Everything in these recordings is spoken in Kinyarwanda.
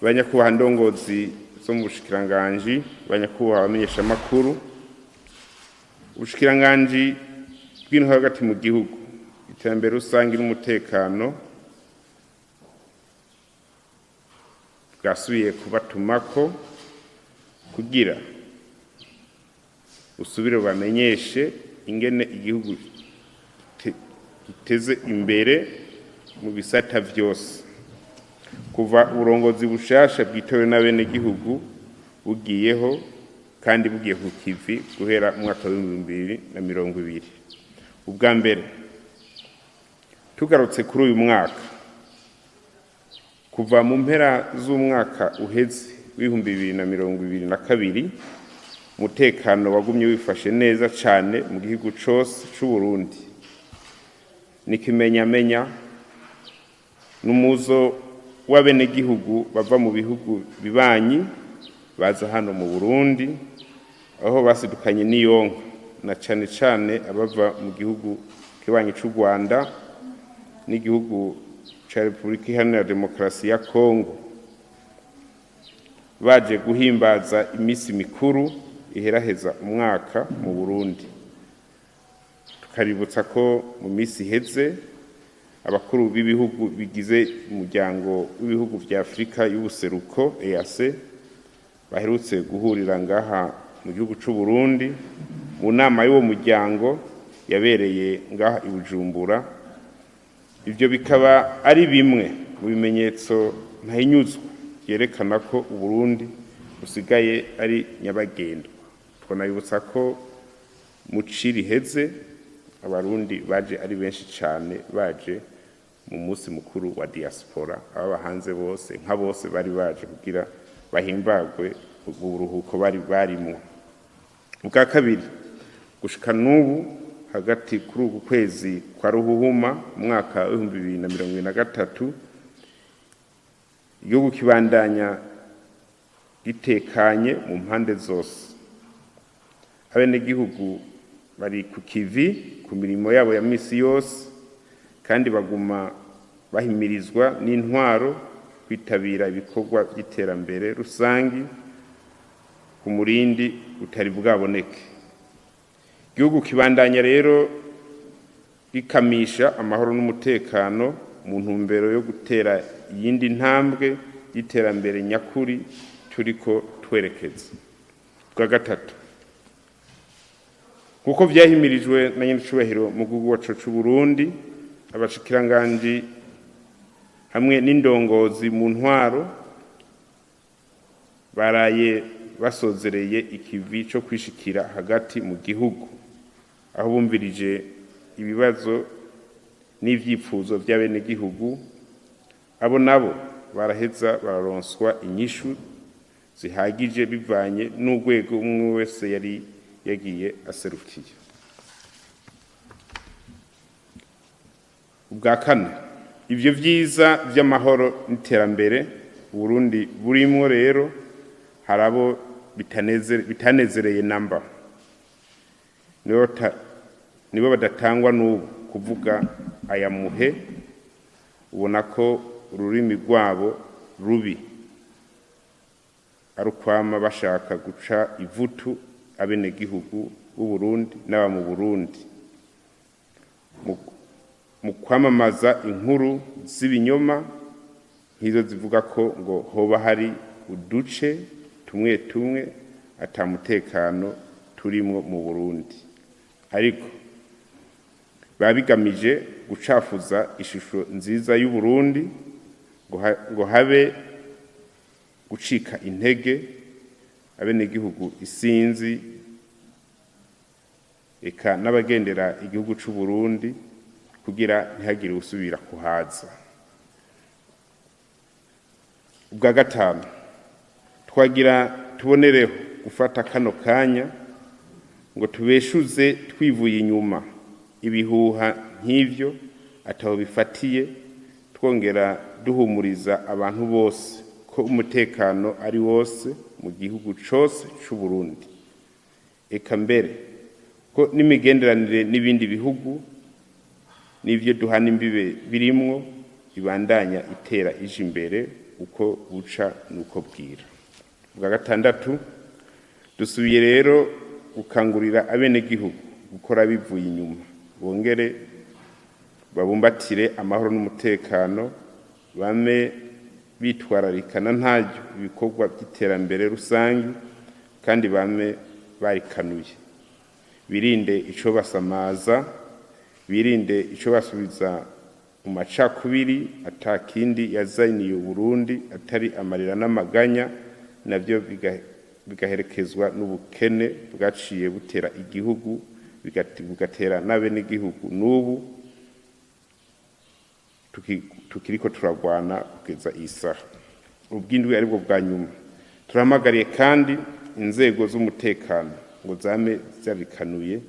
Banyakubaha ndongozi zo mu Umushikiranganji, banyakubaha abamenyesha makuru. Umushikiranganji bw'intwaro hagati mu gihugu, iterambere rusangi n'umutekano bwasubiye kubatumako kugira usubire bamenyeshe ingene igihugu giteze imbere mu bisata vyose. Kuva uburongozi bushasha bwitowe n'abene gihugu bugiyeho kandi bugiye ku kivi guhera mu mwaka wa 2020. Ubwa mbere tugarutse kuri uyu mwaka, kuva mu mpera z'umwaka uheze w'2022, umutekano wagumye wifashe neza cane mu gihugu cose c'u Burundi. Nikimenyamenya n'umuzo w'abene gihugu bava mu bihugu bibanyi baza hano mu Burundi, aho basidukanye n'iyonka na cane cane abava mu gihugu kibanyi c'u Rwanda n'igihugu ca Repubulika Iharanira Demokarasi ya Kongo, baje guhimbaza imisi mikuru iheraheza umwaka mu Burundi. Tukaributsa ko mu misi iheze abakuru b'ibihugu bigize umuryango w'ibihugu vya Afrika y'ubuseruko EAC baherutse guhurira ngaha mu gihugu c'u Burundi mu nama y'uwo muryango yabereye ngaha i Bujumbura. Ivyo bikaba ari bimwe mu bimenyetso ntahinyuzwa yerekana ko Uburundi busigaye ari nyabagendwa. Twanabibutsa ko mu ciri heze abarundi baje ari benshi cane, baje mu musi mukuru wa diaspora, aba hanze bose nka bose bari baje kugira bahimbagwe uburuhuko bari barimo. Ubwa kabiri, gushika n'ubu hagati kuri uku kwezi kwa Ruhuhuma umwaka wa 2023, igihugu kibandanya gitekanye mu mpande zose. Abene gihugu bari ku kivi ku mirimo yabo ya misi yose, kandi baguma bahimirizwa n'intwaro kwitabira ibikorwa by'iterambere rusangi ku murindi utari bwaboneke. Igihugu kibandanya rero gikamisha amahoro n'umutekano mu ntumbero yo gutera iyindi ntambwe y'iterambere nyakuri turiko twerekeza. Bwa gatatu, kuko vyahimirijwe na nyenicubahiro mu gihugu wacu c'u Burundi, abashikiranganji hamwe n'indongozi mu ntwaro baraye basozereye ikivi co kwishikira hagati mu gihugu, aho bumvirije ibibazo n'ivyifuzo vy'abene gihugu. Abo nabo baraheza bararonswa inyishu zihagije bivanye n'urwego umwe wese yari yagiye aserukiye. Ubwa kane, ivyo vyiza vy'amahoro n'iterambere Burundi burimwo rero harabo bitanezereye namba, nibo badatangwa n'ubu kuvuga aya muhe. Ubona ko ururimi rwabo rubi arukwama bashaka guca ivutu abene gihugu b'u Burundi n'aba mu Burundi mu kwamamaza inkuru z'ibinyoma nk'izo zivuga ko ngo hoba hari uduce tumwe tumwe atamutekano turimwo mu Burundi, ariko babigamije gucafuza ishusho nziza y'u Burundi, ngo habe gucika intege abene gihugu isinzi eka n'abagendera igihugu c'u Burundi kugira ntihagire usubira kuhaza. Ubwa gatanu, twagira tubonereho gufata kano kanya ngo tubeshuze twivuye inyuma ibihuha nk'ivyo ataho bifatiye, twongera duhumuriza abantu bose ko umutekano ari wose mu gihugu cose c'u Burundi, eka mbere ko n'imigenderanire n'ibindi bihugu n'ivyo duhana imbibe birimwo ibandanya itera ije imbere uko buca nuko bwira. Bwa gatandatu, dusubiye rero gukangurira abenegihugu gukora bivuye inyuma, bongere babumbatire amahoro n'umutekano, bame bitwararikana ntaryo ibikorwa by'iterambere rusange, kandi bame barikanuye, birinde ico basamaza, birinde ico basubiza mu macakubiri atakindi yazaniye Burundi atari amarira n'amaganya, navyo bigaherekezwa n'ubukene bwaciye butera igihugu, bigatera n'abenegihugu n'ubu tukiriko turagwana kugeza isaha. Ubwindwi aribwo bwa nyuma, turahamagariye kandi inzego z'umutekano ngo zame zabikanuye,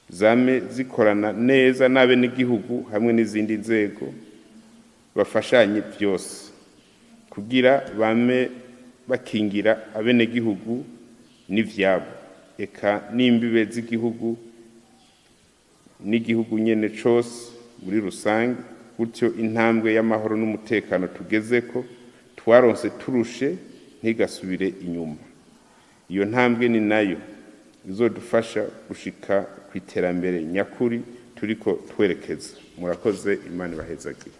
zame zikorana neza n'abenegihugu hamwe n'izindi nzego, bafashanye byose kugira bame bakingira abenegihugu n'ivyabo, eka n'imbibe z'igihugu n'igihugu nyene cose muri rusange, gutyo intambwe y'amahoro n'umutekano tugezeko twaronse turushe ntigasubire inyuma. Iyo ntambwe ni nayo izodufasha gushika ku iterambere nyakuri turiko twerekeza. Murakoze, Imana ibahezagire.